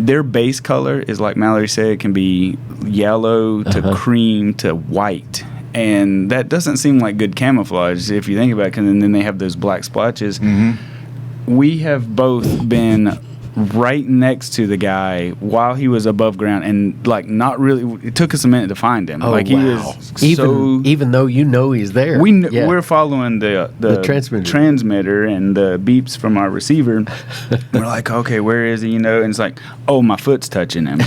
their base color is, like Mallory said, it can be yellow to cream to white. And that doesn't seem like good camouflage if you think about it. And then they have those black splotches. We have both been right next to the guy while he was above ground, and like not really. It took us a minute to find him. Oh, like wow. He was even though you know he's there. We're following the transmitter and the beeps from our receiver. We're like, okay, where is he? And it's like, oh, my foot's touching him.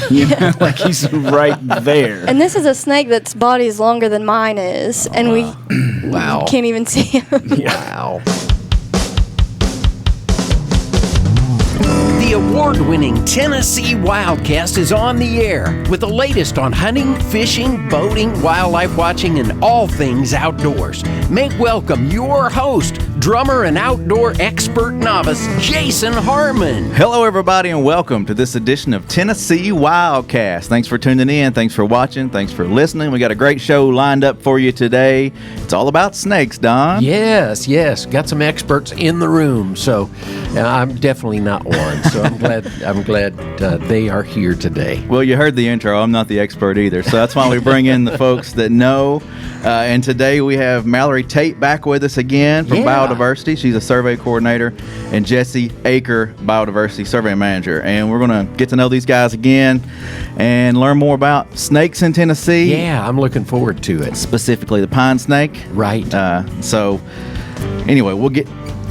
Like he's right there. And this is a snake that's body is longer than mine is, and we can't even see him. Wow. The award-winning Tennessee WildCast is on the air with the latest on hunting, fishing, boating, wildlife watching, and all things outdoors. Make welcome your host, drummer and outdoor expert novice, Jason Harmon. Hello, everybody, and welcome to this edition of Tennessee WildCast. Thanks for tuning in. Thanks for watching. Thanks for listening. We got a great show lined up for you today. It's all about snakes, Don. Yes. Got some experts in the room, so I'm definitely not one. So I'm glad they are here today. Well, you heard the intro. I'm not the expert either, so that's why we bring in the folks that know. And today we have Mallory Tate back with us again from Biodiversity. She's a survey coordinator, and Jesse Eaker, Biodiversity survey manager. And we're going to get to know these guys again and learn more about snakes in Tennessee. Yeah, I'm looking forward to it. Specifically the pine snake. Right. So anyway, we'll get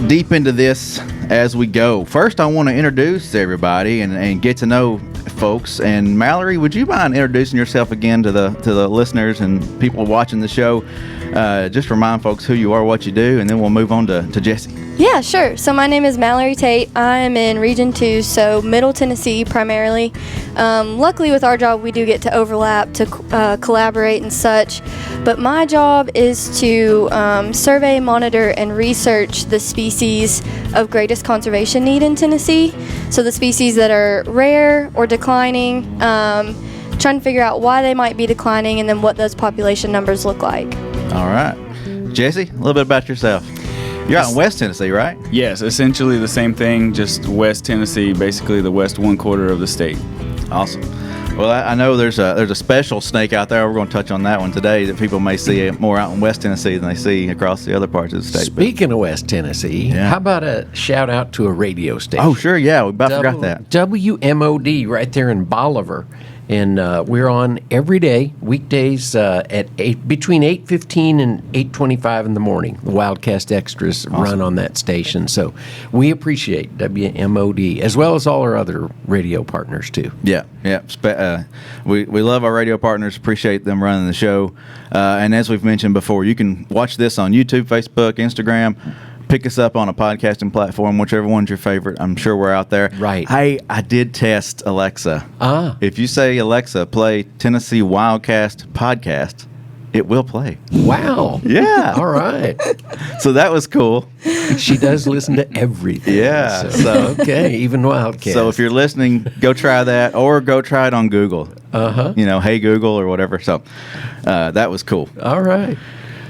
deep into this as we go. First, I want to introduce everybody and get to know folks. And Mallory, would you mind introducing yourself again to the listeners and people watching the show? Just remind folks who you are, what you do, and then we'll move on to Jesse. Yeah, sure. So my name is Mallory Tate. I am in Region 2, so Middle Tennessee primarily. Luckily with our job, we do get to overlap to collaborate and such. But my job is to survey, monitor, and research the species of greatest conservation need in Tennessee. So the species that are rare or declining, trying to figure out why they might be declining and then what those population numbers look like. All right. Jesse, a little bit about yourself. You're out in West Tennessee, right? Yes, essentially the same thing, just West Tennessee, basically the west 1/4 of the state. Awesome. Well, I know there's a special snake out there. We're going to touch on that one today that people may see more out in West Tennessee than they see across the other parts of the state. Speaking of West Tennessee, how about a shout out to a radio station? Oh, sure, yeah. We about forgot that. WMOD right there in Bolivar. And we're on every day, weekdays at between 8:15 and 8:25 in the morning. The WildCast Extras run on that station. So we appreciate WMOD, as well as all our other radio partners, too. Yeah. We love our radio partners, appreciate them running the show. And as we've mentioned before, you can watch this on YouTube, Facebook, Instagram. Pick us up on a podcasting platform, whichever one's your favorite. I'm sure we're out there. Right. Hey, I did test Alexa. If you say, Alexa, play Tennessee WildCast podcast, it will play. Wow. Yeah. All right. So that was cool. She does listen to everything. Yeah. So okay, even WildCast. So if you're listening, go try that, or go try it on Google. Hey Google or whatever. So that was cool. All right.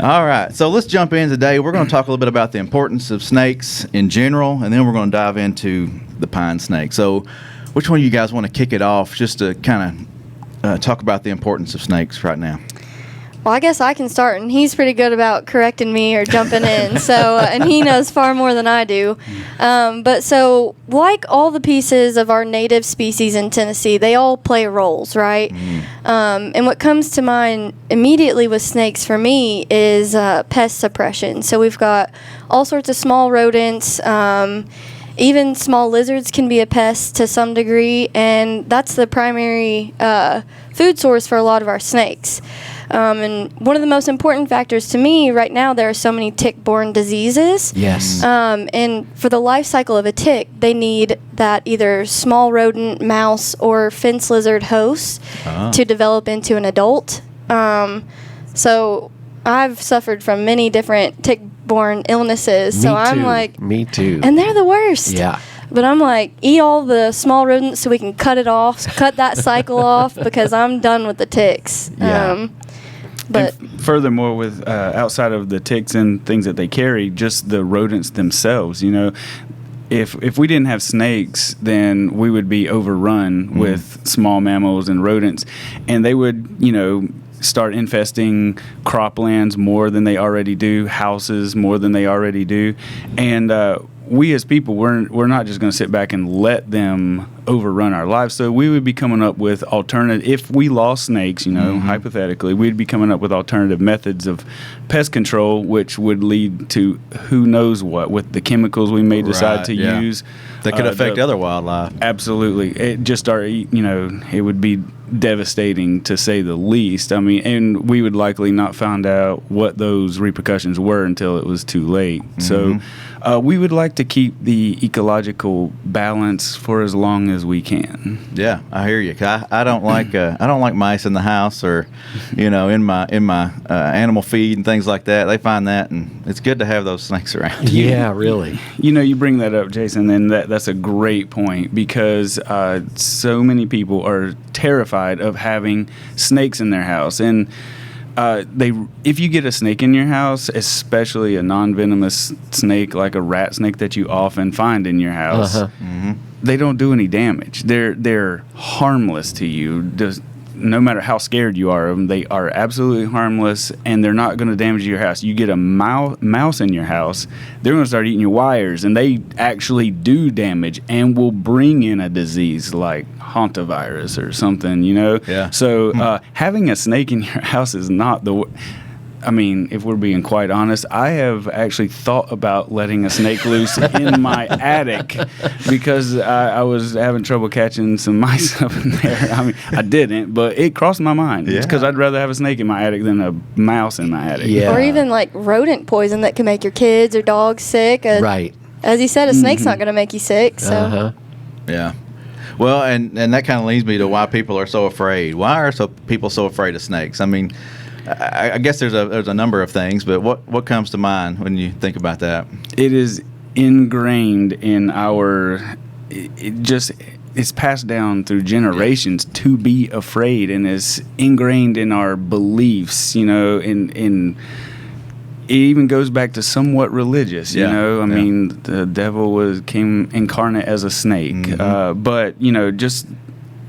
All right, so let's jump in today. We're going to talk a little bit about the importance of snakes in general, and then we're going to dive into the pine snake. So which one of you guys want to kick it off just to kind of talk about the importance of snakes right now? Well, I guess I can start, and he's pretty good about correcting me or jumping in. So, and he knows far more than I do. But so, like all the pieces of our native species in Tennessee, they all play roles, right? And what comes to mind immediately with snakes for me is pest suppression. So we've got all sorts of small rodents. Even small lizards can be a pest to some degree, and that's the primary food source for a lot of our snakes. And one of the most important factors to me right now, there are so many tick-borne diseases. Yes. And for the life cycle of a tick, they need that either small rodent, mouse, or fence lizard host to develop into an adult. So I've suffered from many different tick-borne illnesses. Me too. And they're the worst. Yeah. But I'm like, eat all the small rodents so we can cut that cycle off, because I'm done with the ticks. Yeah. But furthermore, with outside of the ticks and things that they carry, just the rodents themselves, if we didn't have snakes, then we would be overrun with small mammals and rodents, and they would, start infesting croplands more than they already do, houses more than they already do, and we as people, we're not just going to sit back and let them overrun our lives. So we would be coming up with alternative. If we lost snakes, hypothetically, we'd be coming up with alternative methods of pest control, which would lead to who knows what with the chemicals we may decide to use. That could affect other wildlife. Absolutely. It would be devastating to say the least. I mean, and we would likely not find out what those repercussions were until it was too late. So we would like to keep the ecological balance for as long as we can. Yeah, I hear you. I don't like mice in the house or, in my animal feed and things like that. They find that, and it's good to have those snakes around. Yeah, really. You bring that up, Jason, and that's a great point because so many people are terrified of having snakes in their house, and if you get a snake in your house, especially a non-venomous snake like a rat snake that you often find in your house, they don't do any damage. They're harmless to you. No matter how scared you are of them, they are absolutely harmless, and they're not going to damage your house. You get a mouse in your house, they're going to start eating your wires, and they actually do damage and will bring in a disease like hantavirus or something, Yeah. So having a snake in your house is not if we're being quite honest, I have actually thought about letting a snake loose in my attic because I was having trouble catching some mice up in there. I mean, I didn't, but it crossed my mind. It's because I'd rather have a snake in my attic than a mouse in my attic. Yeah. Or even like rodent poison that can make your kids or dogs sick. Right. As you said, a snake's not going to make you sick. So. Yeah. Well, and that kind of leads me to why people are so afraid. Why are people so afraid of snakes? I mean, I guess there's a number of things, but what comes to mind when you think about that? It is ingrained in it's passed down through generations to be afraid, and is ingrained in our beliefs, in it even goes back to somewhat religious, I mean, the devil came incarnate as a snake, but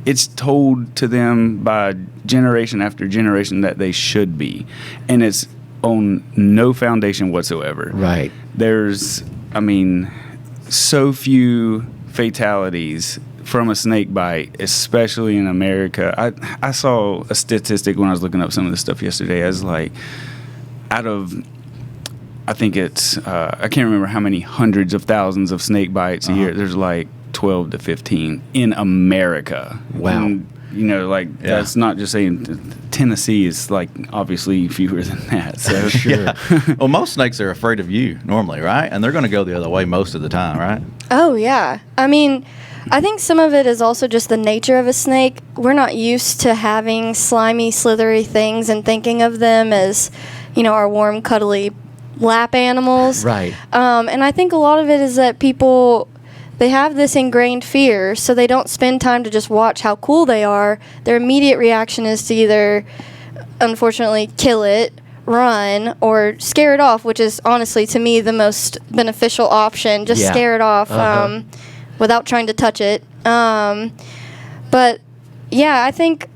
it's told to them by generation after generation that they should be, and it's on no foundation whatsoever. Right. There's, so few fatalities from a snake bite, especially in America. I saw a statistic when I was looking up some of this stuff yesterday. I was like, out of, I think it's, I can't remember how many hundreds of thousands of snake bites a year. There's like 12 to 15 in America. Wow. And, that's not just saying Tennessee is like obviously fewer than that. So Sure. Well, most snakes are afraid of you normally, right? And they're going to go the other way most of the time, right? Oh, yeah. I mean, I think some of it is also just the nature of a snake. We're not used to having slimy, slithery things and thinking of them as, our warm, cuddly lap animals. Right. And I think a lot of it is that people, they have this ingrained fear, so they don't spend time to just watch how cool they are. Their immediate reaction is to either, unfortunately, kill it, run, or scare it off, which is honestly, to me, the most beneficial option. Just scare it off without trying to touch it. But, yeah, I think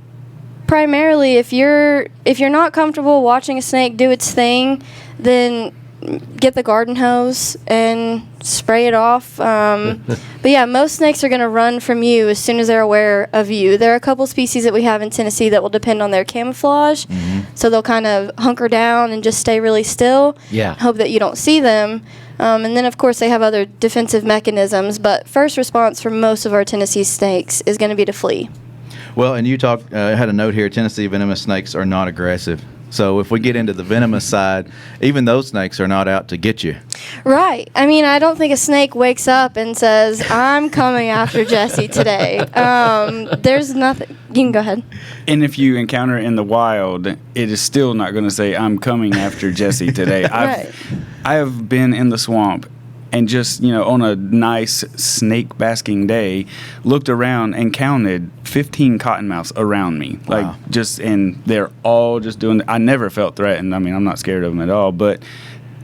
primarily if you're not comfortable watching a snake do its thing, then get the garden hose and spray it off. But yeah, most snakes are going to run from you as soon as they're aware of you. There are a couple species that we have in Tennessee that will depend on their camouflage. So they'll kind of hunker down and just stay really still. Yeah. Hope that you don't see them. And then, of course, they have other defensive mechanisms. But first response for most of our Tennessee snakes is going to be to flee. Well, and you had a note here, Tennessee venomous snakes are not aggressive. So if we get into the venomous side, even those snakes are not out to get you. Right. I mean, I don't think a snake wakes up and says, I'm coming after Jesse today. There's nothing. You can go ahead. And if you encounter it in the wild, it is still not going to say, I'm coming after Jesse today. Right. I have been in the swamp and just, on a nice snake basking day, looked around and counted 15 cottonmouths around me. Wow. And they're all just doing, I never felt threatened. I mean, I'm not scared of them at all, but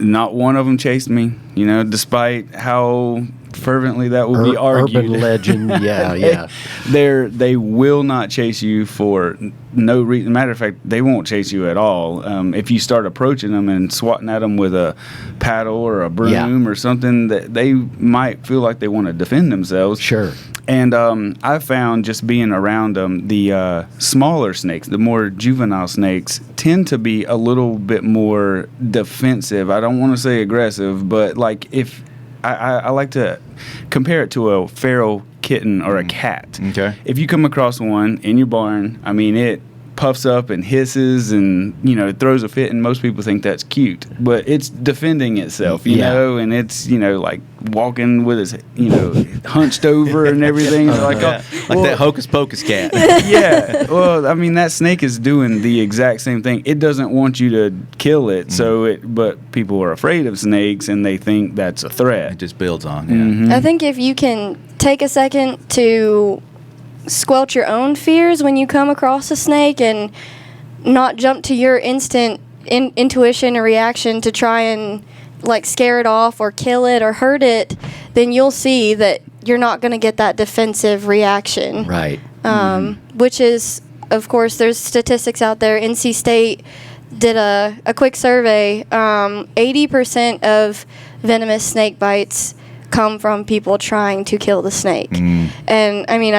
not one of them chased me, despite how fervently that will be argued. Urban legend, yeah. They will not chase you for no reason. Matter of fact, they won't chase you at all. If you start approaching them and swatting at them with a paddle or a broom or something, that they might feel like they want to defend themselves. Sure. And I found just being around them, the smaller snakes, the more juvenile snakes, tend to be a little bit more defensive. I don't want to say aggressive, but like if I like to compare it to a feral kitten or a cat. Okay. If you come across one in your barn, I mean, it puffs up and hisses and, it throws a fit, and most people think that's cute. But it's defending itself, you know, and it's, like walking with its, hunched over and everything. Like that hocus pocus cat. Yeah. Well, I mean, that snake is doing the exact same thing. It doesn't want you to kill it, but people are afraid of snakes and they think that's a threat. It just builds on, I think if you can take a second to squelch your own fears when you come across a snake and not jump to your instant intuition or reaction to try and like scare it off or kill it or hurt it, then you'll see that you're not going to get that defensive reaction. Right. Which is, of course, there's statistics out there. NC State did a quick survey. 80% of venomous snake bites come from people trying to kill the snake. And I mean,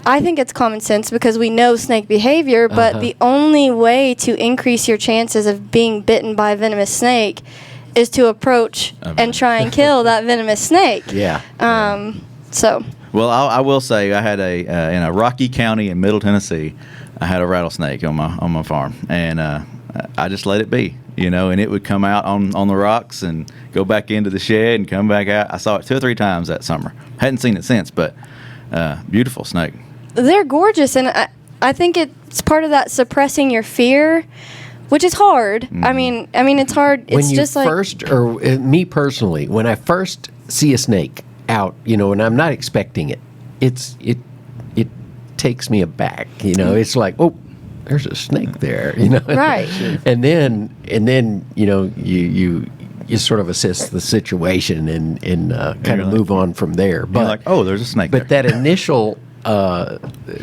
I think it's common sense because we know snake behavior, but the only way to increase your chances of being bitten by a venomous snake is to approach and try and kill that venomous snake. Yeah. So. Well, I will say I had in a rocky county in Middle Tennessee, I had a rattlesnake on my farm, and I just let it be, and it would come out on the rocks and go back into the shed and come back out. I saw it 2 or 3 times that summer. Hadn't seen it since, but beautiful snake. They're gorgeous, and I think it's part of that suppressing your fear, which is hard. I mean, it's hard. It's just like me personally, when I first see a snake out, and I'm not expecting it, it takes me aback. It's like, oh, there's a snake there. Right. and then you sort of assess the situation and kind of move on from there. But you're like, oh, there's a snake there. But that initial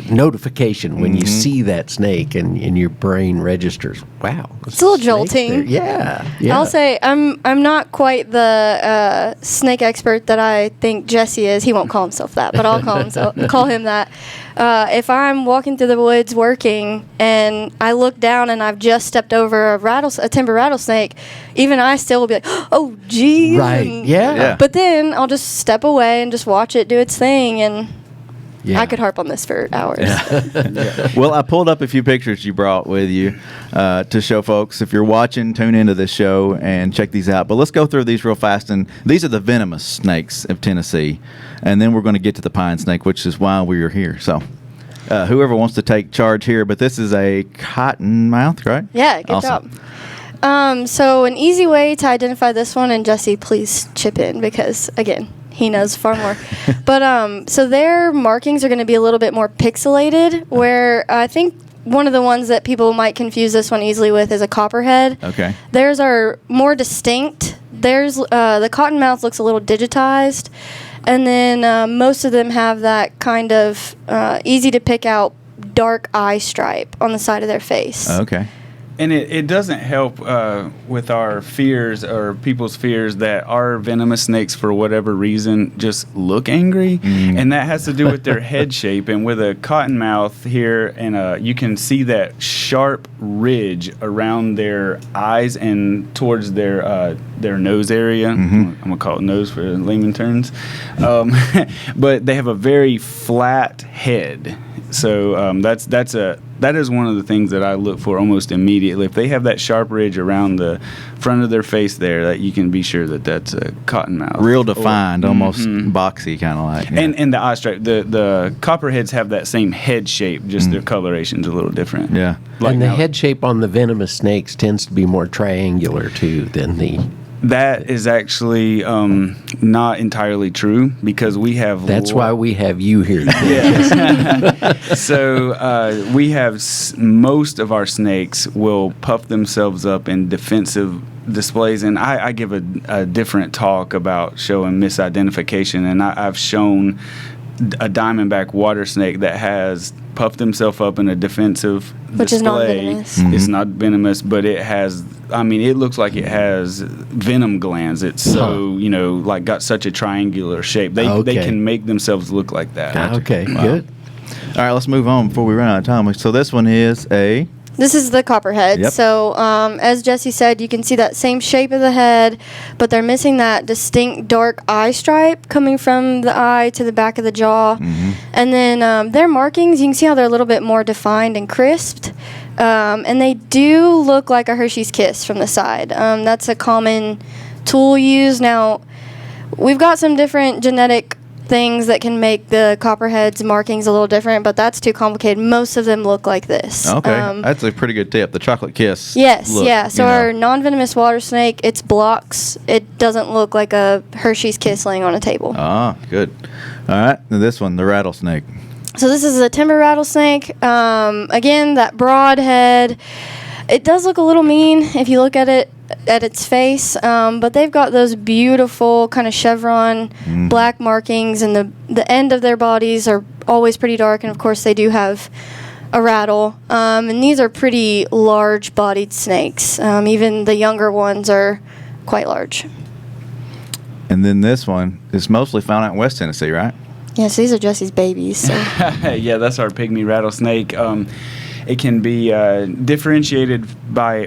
notification when you see that snake and your brain registers, wow, it's a little jolting. Yeah. I'll say I'm not quite the snake expert that I think Jesse is. He won't call himself that, but I'll call him that. If I'm walking through the woods working and I look down and I've just stepped over a timber rattlesnake, even I still will be like, oh, geez. Right. Yeah. But then I'll just step away and just watch it do its thing, and I could harp on this for hours. Well, I pulled up a few pictures you brought with you to show folks. If you're watching, tune into this show and check these out. But let's go through these real fast. And these are the venomous snakes of Tennessee. And then we're going to get to the pine snake, which is why we are here. So whoever wants to take charge here. But this is a cottonmouth, right? Yeah, good job. So an easy way to identify this one, and Jesse, please chip in because, again, he knows far more. But so their markings are going to be a little bit more pixelated, where I think one of the ones that people might confuse this one easily with is a copperhead. Okay. Theirs are more distinct. There's the cottonmouth looks a little digitized, and then most of them have that kind of easy to pick out dark eye stripe on the side of their face. Okay. And it doesn't help with our fears or people's fears that our venomous snakes, for whatever reason, just look angry. And that has to do with their head shape. And with a cottonmouth here, and you can see that sharp ridge around their eyes and towards their nose area. I'm going to call it nose for layman terms. But they have a very flat head. So that is one of the things that I look for almost immediately. If they have that sharp ridge around the front of their face there, that you can be sure that that's a cottonmouth. Real defined, almost boxy kind of like. Yeah. And the eye stripe. The copperheads have that same head shape, just their coloration's a little different. Yeah. And the head shape on the venomous snakes tends to be more triangular too than the That is actually not entirely true because we have. That's why we have you here today. So we have most of our snakes will puff themselves up in defensive displays, and I give a different talk about showing misidentification, and I've shown a diamondback water snake that has puffed himself up in a defensive Which display. is not venomous. It's not venomous, but it has. I mean, it looks like it has venom glands. It's so like got such a triangular shape. They can make themselves look like that. Okay, Wow. good. All right, let's move on before we run out of time. So this one is a. This is the Copperhead. Yep. So, as Jesse said, you can see that same shape of the head, but they're missing that distinct dark eye stripe coming from the eye to the back of the jaw. Mm-hmm. And then their markings, you can see how they're a little bit more defined and crisped. And they do look like a Hershey's Kiss from the side. That's a common tool used. Now, we've got some different genetic things that can make the Copperhead's markings a little different, but that's too complicated. Most of them look like this. Okay, that's a pretty good tip. The chocolate kiss. Yes, look, yeah. So our non-venomous water snake, it's blocks. It doesn't look like a Hershey's Kiss laying on a table. Ah, good. All right, now this one, the rattlesnake. So this is a timber rattlesnake. Again, that broad head. It does look a little mean if you look at it at its face, but they've got those beautiful kind of chevron black markings, and the end of their bodies are always pretty dark, and of course they do have a rattle. And these are pretty large-bodied snakes. Even the younger ones are quite large. And then this one is mostly found out in West Tennessee, right? Yes, these are Jesse's babies. So. Yeah, that's our pygmy rattlesnake. It can be differentiated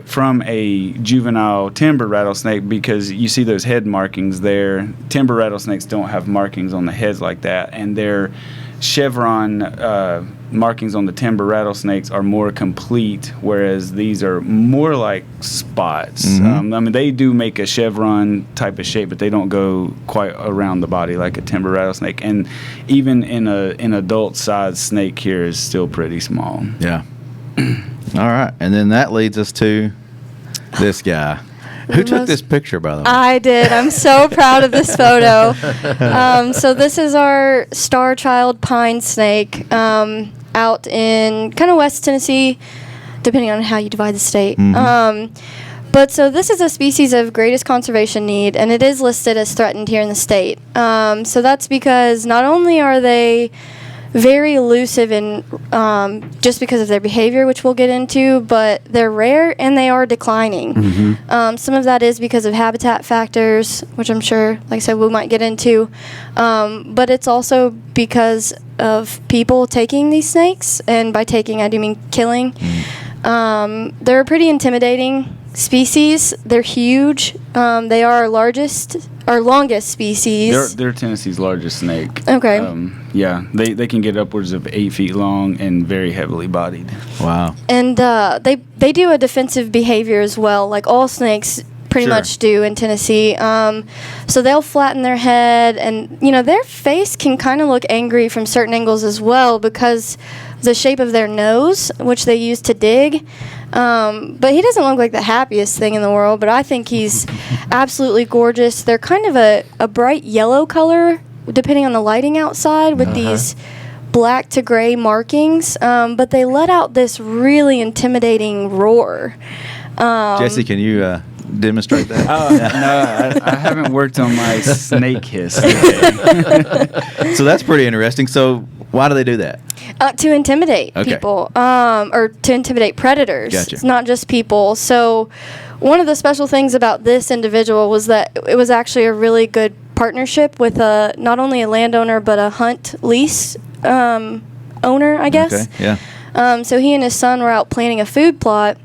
from a juvenile timber rattlesnake because you see those head markings there. Timber rattlesnakes don't have markings on the heads like that, and their chevron markings on the timber rattlesnakes are more complete, whereas these are more like spots. Mm-hmm. I mean, they do make a chevron type of shape, but they don't go quite around the body like a timber rattlesnake. And even in an adult-sized snake here is still pretty small. Yeah. All right, and then that leads us to this guy. Who took this picture, by the way? I did. I'm so proud of this photo. So this is our Starchild pine snake out in kind of West Tennessee, depending on how you divide the state. Mm-hmm. But so this is a species of greatest conservation need, and it is listed as threatened here in the state. So that's because not only are they very elusive and just because of their behavior, which we'll get into, but they're rare and they are declining. Mm-hmm. Some of that is because of habitat factors, which I'm sure, like I said, we might get into. But it's also because of people taking these snakes, and by taking, I do mean killing. They're a pretty intimidating species. They're huge. They are our longest species. They're Tennessee's largest snake. Okay. Yeah, they can get upwards of 8 feet long and very heavily bodied. Wow. And they do a defensive behavior as well, like all snakes pretty much do in Tennessee. So they'll flatten their head, and their face can kind of look angry from certain angles as well because the shape of their nose, which they use to dig. But he doesn't look like the happiest thing in the world, but I think he's absolutely gorgeous. They're kind of a bright yellow color, depending on the lighting outside, with these black to gray markings. But they let out this really intimidating roar. Jesse, can you demonstrate that? No, I haven't worked on my snake hiss today. So that's pretty interesting. So why do they do that? To intimidate people, or to intimidate predators. Gotcha. It's not just people. So one of the special things about this individual was that it was actually a really good partnership with not only a landowner but a hunt lease owner, I guess. Okay, yeah. So he and his son were out planting a food plot,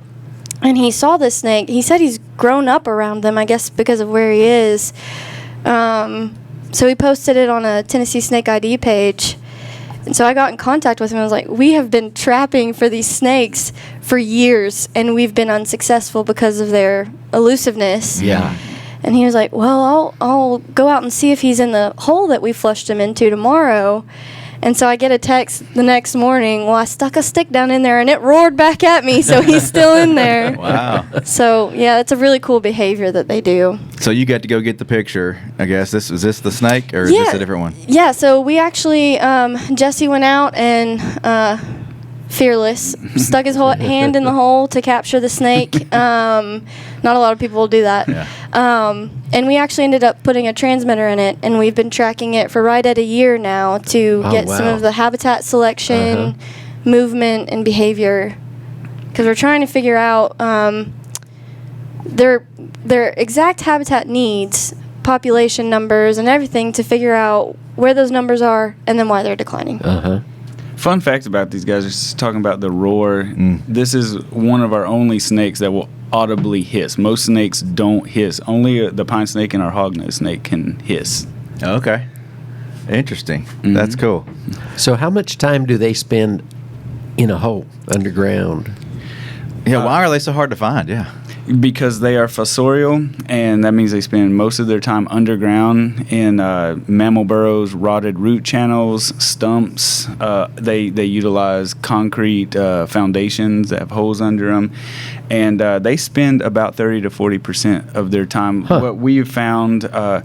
and he saw this snake. He said he's grown up around them, I guess because of where he is. So he posted it on a Tennessee Snake ID page. And so I got in contact with him. I was like, we have been trapping for these snakes for years, and we've been unsuccessful because of their elusiveness. Yeah. And he was like, well, I'll go out and see if he's in the hole that we flushed him into tomorrow. And so I get a text the next morning, well, I stuck a stick down in there and it roared back at me, so he's still in there. Wow. So, yeah, it's a really cool behavior that they do. So you got to go get the picture, I guess. Is this the snake, or is this a different one? Yeah, so we actually, Jesse went out and fearless, stuck his whole hand in the hole to capture the snake. Not a lot of people will do that. Yeah. And we actually ended up putting a transmitter in it, and we've been tracking it for right at a year now to get some of the habitat selection, movement, and behavior. Because we're trying to figure out their exact habitat needs, population numbers, and everything to figure out where those numbers are and then why they're declining. Fun fact about these guys, just talking about the roar. This is one of our only snakes that will audibly hiss. Most snakes don't hiss. Only the pine snake and our hognose snake can hiss. Okay. Interesting. That's cool. So how much time do they spend in a hole underground? Yeah, why are they so hard to find? Yeah. Because they are fossorial, and that means they spend most of their time underground in mammal burrows, rotted root channels, stumps. They utilize concrete foundations that have holes under them, and they spend about 30 to 40% of their time. What we have found, I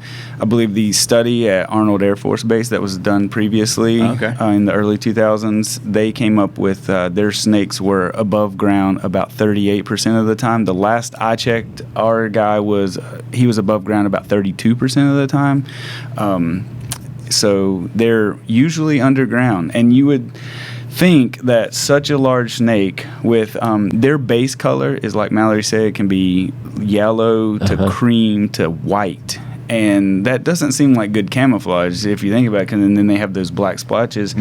believe the study at Arnold Air Force Base that was done previously in the early 2000s, they came up with their snakes were above ground about 38% of the time. The last I checked, our guy was above ground about 32% of the time. So they're usually underground, and you would think that such a large snake with their base color is, like Mallory said, it can be yellow to cream to white. And that doesn't seem like good camouflage if you think about it, and then they have those black splotches.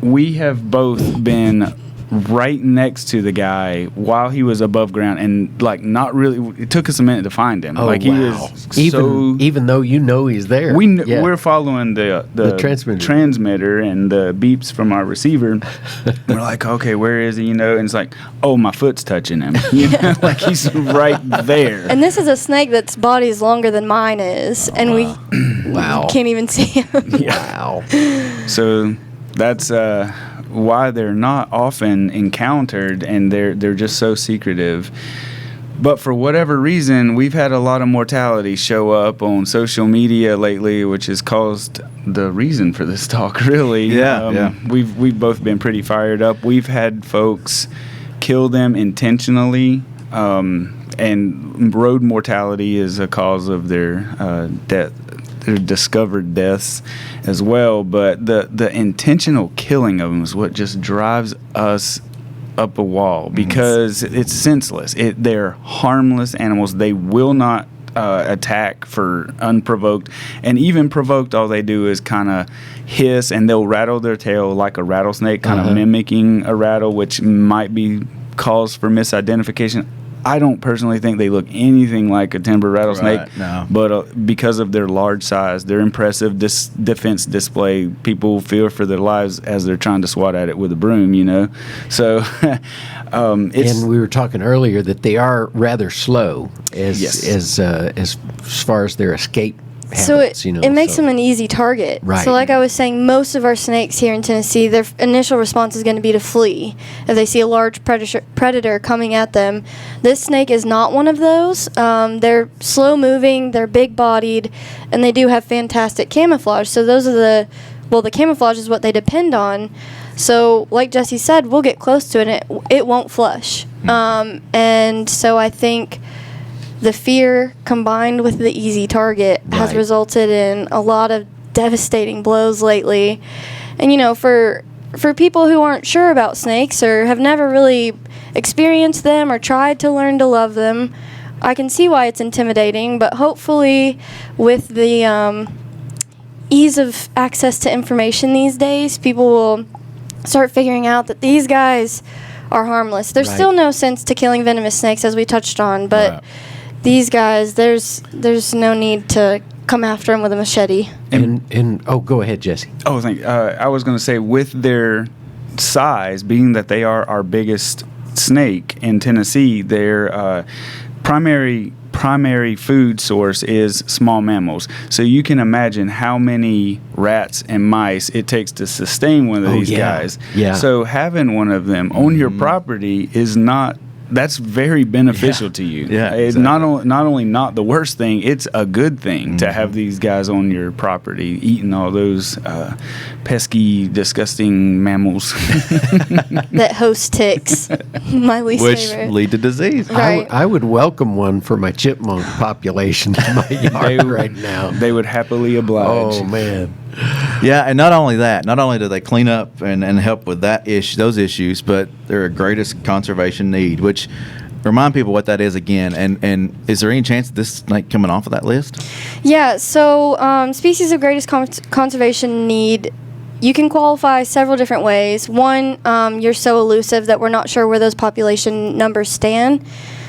We have both been right next to the guy while he was above ground, and like not really. It took us a minute to find him. He was even though you know he's there. We're following the transmitter and the beeps from our receiver. We're like, okay, where is he? And it's like, oh, my foot's touching him. Like he's right there. And this is a snake that's body is longer than mine is, and we can't even see him. Wow. So that's why they're not often encountered, and they're just so secretive. But for whatever reason, we've had a lot of mortality show up on social media lately, which has caused the reason for this talk, really. We've both been pretty fired up. We've had folks kill them intentionally, and road mortality is a cause of their death. Their discovered deaths as well, but the intentional killing of them is what just drives us up a wall, because it's senseless. They're harmless animals. They will not attack for unprovoked, and even provoked, all they do is kind of hiss, and they'll rattle their tail like a rattlesnake, kind of mimicking a rattle, which might be cause for misidentification. I don't personally think they look anything like a timber rattlesnake, but because of their large size, their impressive defense display, people fear for their lives as they're trying to swat at it with a broom, So, and we were talking earlier that they are rather slow as far as their escape habits, so it makes them an easy target. Right. So like I was saying, most of our snakes here in Tennessee, their initial response is going to be to flee if they see a large predator coming at them. This snake is not one of those. They're slow moving, they're big bodied, and they do have fantastic camouflage. So those are the camouflage is what they depend on. So like Jesse said, we'll get close to it and it won't flush. And so I think the fear combined with the easy target has resulted in a lot of devastating blows lately. And for people who aren't sure about snakes or have never really experienced them or tried to learn to love them, I can see why it's intimidating, but hopefully with the ease of access to information these days, people will start figuring out that these guys are harmless. There's still no sense to killing venomous snakes, as we touched on, but these guys, there's no need to come after them with a machete. And go ahead, Jesse. Oh, thank you. I was going to say, with their size, being that they are our biggest snake in Tennessee, their primary primary food source is small mammals. So you can imagine how many rats and mice it takes to sustain one of these guys. Yeah. So having one of them on your property is that's very beneficial to you. Yeah, It's exactly. not only not the worst thing, it's a good thing to have these guys on your property eating all those pesky, disgusting mammals. That host ticks. My least Which favorite. lead to disease. Right. I would welcome one for my chipmunk population in my yard right now. They would happily oblige. Oh, man. Yeah, and not only that, not only do they clean up and help with those issues, but they're a greatest conservation need, which remind people what that is again. And is there any chance of this snake coming off of that list? Yeah, so species of greatest conservation need, you can qualify several different ways. One, you're so elusive that we're not sure where those population numbers stand.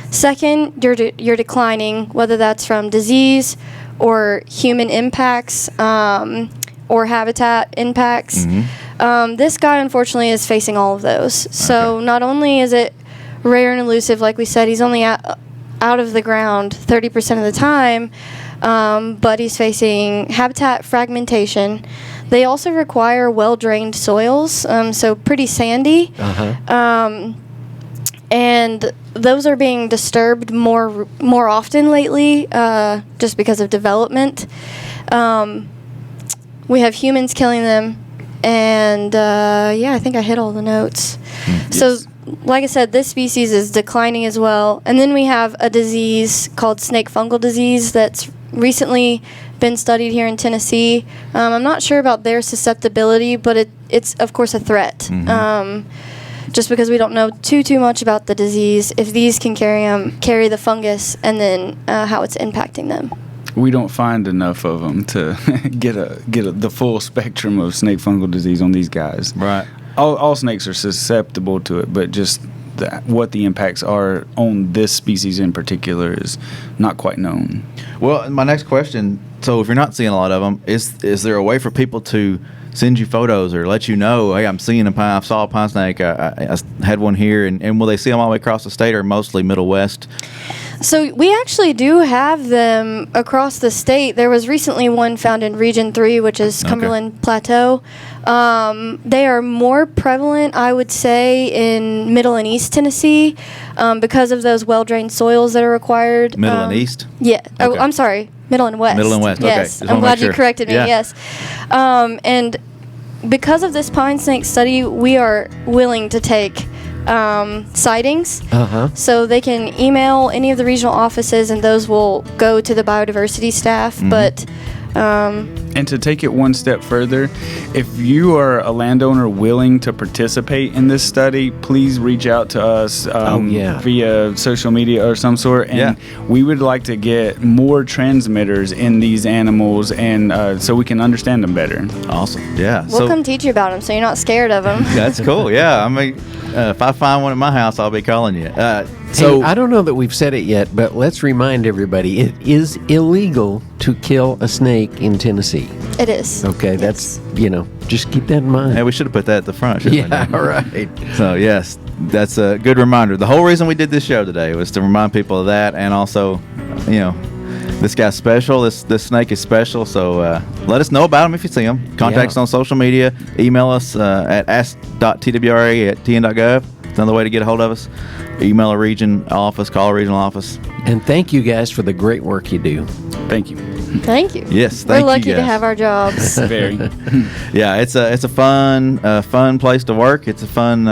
Second, you're declining, whether that's from disease or human impacts or habitat impacts. This guy, unfortunately, is facing all of those. So not only is it rare and elusive, like we said, he's only out of the ground 30% of the time, but he's facing habitat fragmentation. They also require well-drained soils, so pretty sandy. And those are being disturbed more often lately, just because of development. We have humans killing them, and I think I hit all the notes. So, like I said, this species is declining as well. And then we have a disease called snake fungal disease that's recently been studied here in Tennessee. I'm not sure about their susceptibility, but it's of course a threat. Just because we don't know too much about the disease, if these can carry the fungus, and then how it's impacting them. We don't find enough of them to get the full spectrum of snake fungal disease on these guys. Right. All snakes are susceptible to it, but just what the impacts are on this species in particular is not quite known. Well, my next question, so if you're not seeing a lot of them, is there a way for people to send you photos or let you know, hey, I saw a pine snake, I had one here, and will they see them all the way across the state or mostly Middle West? So we actually do have them across the state. There was recently one found in Region 3, which is Cumberland Plateau. They are more prevalent, I would say, in Middle and East Tennessee because of those well-drained soils that are required. Middle and East? Yeah. Okay. Oh, I'm sorry. Middle and West. Middle and West, yes. okay. I'm glad you sure. corrected me, Yeah. yes. And because of this pine snake study, we are willing to take sightings. So they can email any of the regional offices, and those will go to the biodiversity staff. But And to take it one step further, if you are a landowner willing to participate in this study, please reach out to us via social media or some sort. And we would like to get more transmitters in these animals, and so we can understand them better. Awesome. Yeah. we'll come teach you about them so you're not scared of them. That's cool. Yeah. I mean, if I find one at my house, I'll be calling you. So I don't know that we've said it yet, but let's remind everybody it is illegal to kill a snake in Tennessee. It is. Okay, that's, just keep that in mind. Hey, we should have put that at the front, shouldn't Yeah, we? all right. So, yes, that's a good reminder. The whole reason we did this show today was to remind people of that, and also, this guy's special. This snake is special, so let us know about him if you see him. Contact us on social media. Email us at ask.twra@tn.gov. It's another way to get a hold of us. Email a region office, call a regional office. And thank you guys for the great work you do. Thank you. Thank you. Yes, We're thank you lucky to guys. have our jobs. Very. Yeah, it's a fun place to work. It's a fun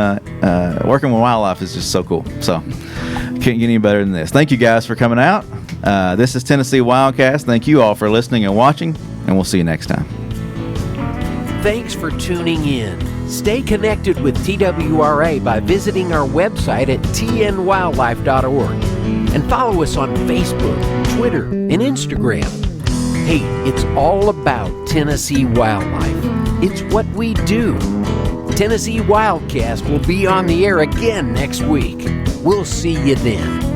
working with wildlife is just so cool. So can't get any better than this. Thank you guys for coming out. This is Tennessee WildCast. Thank you all for listening and watching, and we'll see you next time. Thanks for tuning in. Stay connected with TWRA by visiting our website at tnwildlife.org and follow us on Facebook, Twitter, and Instagram. Hey, it's all about Tennessee wildlife. It's what we do. Tennessee WildCast will be on the air again next week. We'll see you then.